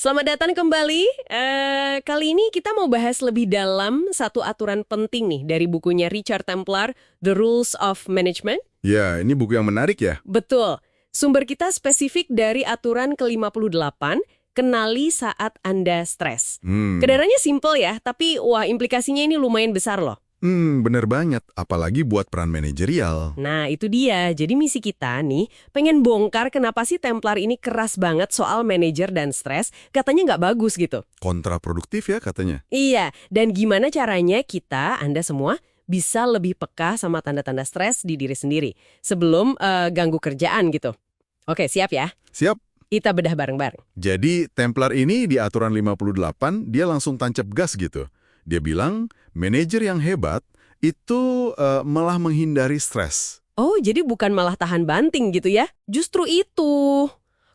Selamat datang kembali. Kali ini kita mau bahas lebih dalam satu aturan penting nih dari bukunya Richard Templar, The Rules of Management. Ya, ini buku yang menarik ya. Betul. Sumber kita spesifik dari aturan ke-58, kenali saat Anda stres. Kedengarannya simple ya, tapi wah implikasinya ini lumayan besar loh. Bener banget. Apalagi buat peran manajerial. Nah, itu dia. Jadi misi kita nih, pengen bongkar kenapa sih Templar ini keras banget soal manajer dan stres, katanya nggak bagus gitu. Kontraproduktif ya katanya. Iya, dan gimana caranya kita, Anda semua, bisa lebih peka sama tanda-tanda stres di diri sendiri sebelum ganggu kerjaan gitu. Oke, siap ya? Siap. Kita bedah bareng-bareng. Jadi, Templar ini di aturan 58, dia langsung tancap gas gitu. Dia bilang, manajer yang hebat itu malah menghindari stres. Oh, jadi bukan malah tahan banting gitu ya? Justru itu.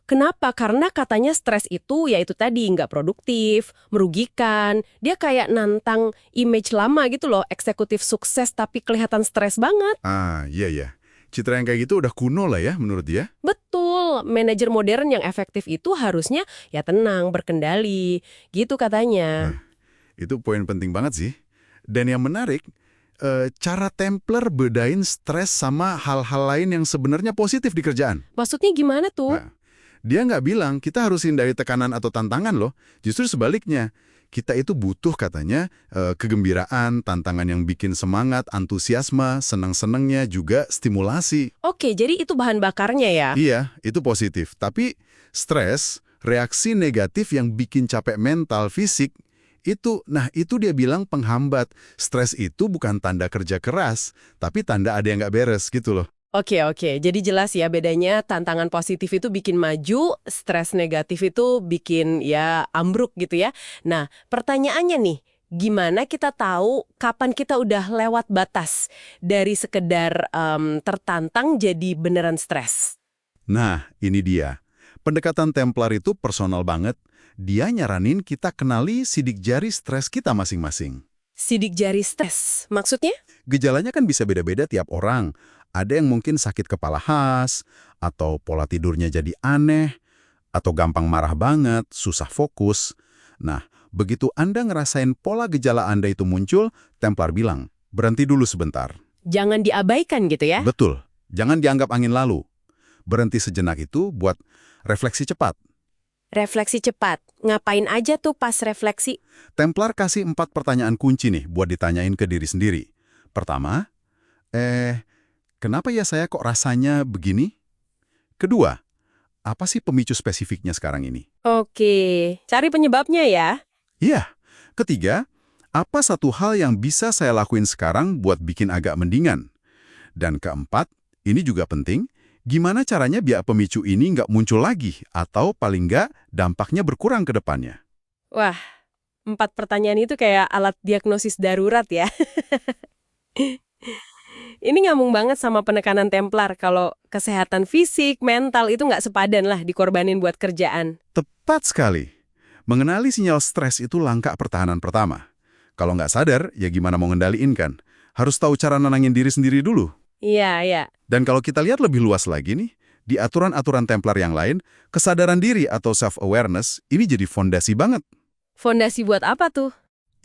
Kenapa? Karena katanya stres itu ya itu tadi nggak produktif, merugikan. Dia kayak nantang image lama gitu loh, eksekutif sukses tapi kelihatan stres banget. Iya ya. Citra yang kayak gitu udah kuno lah ya menurut dia. Betul, manajer modern yang efektif itu harusnya ya tenang, berkendali, gitu katanya. Itu poin penting banget sih. Dan yang menarik, cara Templar bedain stres sama hal-hal lain yang sebenarnya positif di kerjaan. Maksudnya gimana tuh? Nah, dia nggak bilang kita harus hindari tekanan atau tantangan loh. Justru sebaliknya, kita itu butuh katanya kegembiraan, tantangan yang bikin semangat, antusiasme, senang-senangnya juga stimulasi. Oke, jadi itu bahan bakarnya ya? Iya, itu positif. Tapi stres, reaksi negatif yang bikin capek mental, fisik, itu dia bilang penghambat. Stres itu bukan tanda kerja keras, tapi tanda ada yang nggak beres gitu loh. Oke. Jadi jelas ya bedanya tantangan positif itu bikin maju, stres negatif itu bikin ya ambruk gitu ya. Nah, pertanyaannya nih, gimana kita tahu kapan kita udah lewat batas dari sekedar tertantang jadi beneran stres? Nah, ini dia. Pendekatan Templar itu personal banget. Dia nyaranin kita kenali sidik jari stres kita masing-masing. Sidik jari stres, maksudnya? Gejalanya kan bisa beda-beda tiap orang. Ada yang mungkin sakit kepala khas, atau pola tidurnya jadi aneh, atau gampang marah banget, susah fokus. Nah, begitu Anda ngerasain pola gejala Anda itu muncul, Templar bilang, berhenti dulu sebentar. Jangan diabaikan gitu ya? Betul, jangan dianggap angin lalu. Berhenti sejenak itu buat refleksi cepat. Refleksi cepat. Ngapain aja tuh pas refleksi? Templar kasih 4 pertanyaan kunci nih buat ditanyain ke diri sendiri. Pertama, kenapa ya saya kok rasanya begini? Kedua, apa sih pemicu spesifiknya sekarang ini? Oke, cari penyebabnya ya. Iya. Ketiga, apa satu hal yang bisa saya lakuin sekarang buat bikin agak mendingan? Dan keempat, ini juga penting, gimana caranya biar pemicu ini nggak muncul lagi atau paling nggak dampaknya berkurang ke depannya? Wah, 4 pertanyaan itu kayak alat diagnosis darurat ya. Ini nyambung banget sama penekanan Templar kalau kesehatan fisik, mental itu nggak sepadan lah dikorbanin buat kerjaan. Tepat sekali. Mengenali sinyal stres itu langkah pertahanan pertama. Kalau nggak sadar, ya gimana mau ngendaliin kan? Harus tahu cara nenangin diri sendiri dulu. Iya. Dan kalau kita lihat lebih luas lagi nih, di aturan-aturan Templar yang lain, kesadaran diri atau self-awareness ini jadi fondasi banget. Fondasi buat apa tuh?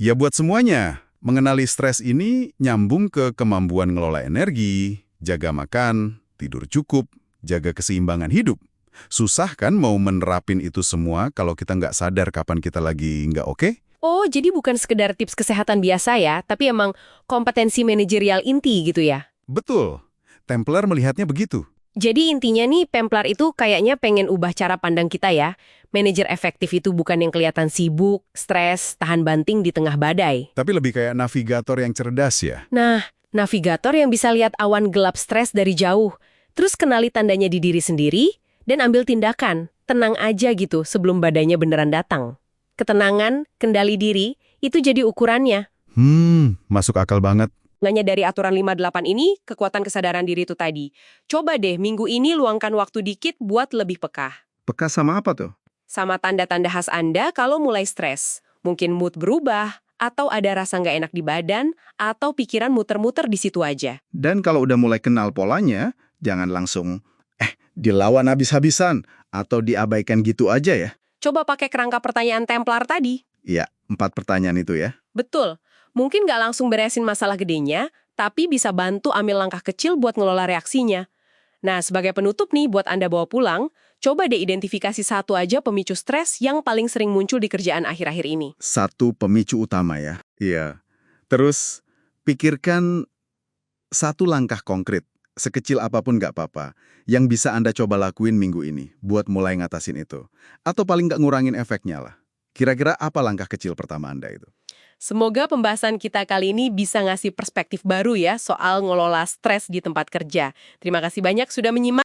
Ya buat semuanya. Mengenali stres ini nyambung ke kemampuan ngelola energi, jaga makan, tidur cukup, jaga keseimbangan hidup. Susah kan mau menerapin itu semua kalau kita nggak sadar kapan kita lagi nggak oke? Oh, jadi bukan sekedar tips kesehatan biasa ya, tapi emang kompetensi manajerial inti gitu ya? Betul. Templar melihatnya begitu. Jadi intinya nih, Templar itu kayaknya pengen ubah cara pandang kita ya. Manajer efektif itu bukan yang kelihatan sibuk, stres, tahan banting di tengah badai. Tapi lebih kayak navigator yang cerdas ya. Nah, navigator yang bisa lihat awan gelap stres dari jauh, terus kenali tandanya di diri sendiri, dan ambil tindakan. Tenang aja gitu sebelum badainya beneran datang. Ketenangan, kendali diri, itu jadi ukurannya. Masuk akal banget. Nggaknya dari aturan 58 ini, kekuatan kesadaran diri itu tadi. Coba deh minggu ini luangkan waktu dikit buat lebih peka. Peka sama apa tuh? Sama tanda-tanda khas Anda kalau mulai stres. Mungkin mood berubah, atau ada rasa nggak enak di badan, atau pikiran muter-muter di situ aja. Dan kalau udah mulai kenal polanya, jangan langsung dilawan habis-habisan atau diabaikan gitu aja ya. Coba pakai kerangka pertanyaan Templar tadi. Iya, 4 pertanyaan itu ya. Betul. Mungkin nggak langsung beresin masalah gedenya, tapi bisa bantu ambil langkah kecil buat ngelola reaksinya. Nah, sebagai penutup nih buat Anda bawa pulang, coba deh identifikasi satu aja pemicu stres yang paling sering muncul di kerjaan akhir-akhir ini. Satu pemicu utama ya. Iya. Terus, pikirkan satu langkah konkret, sekecil apapun nggak apa-apa, yang bisa Anda coba lakuin minggu ini buat mulai ngatasin itu. Atau paling nggak ngurangin efeknya lah. Kira-kira apa langkah kecil pertama Anda itu? Semoga pembahasan kita kali ini bisa ngasih perspektif baru ya soal ngelola stres di tempat kerja. Terima kasih banyak sudah menyimak.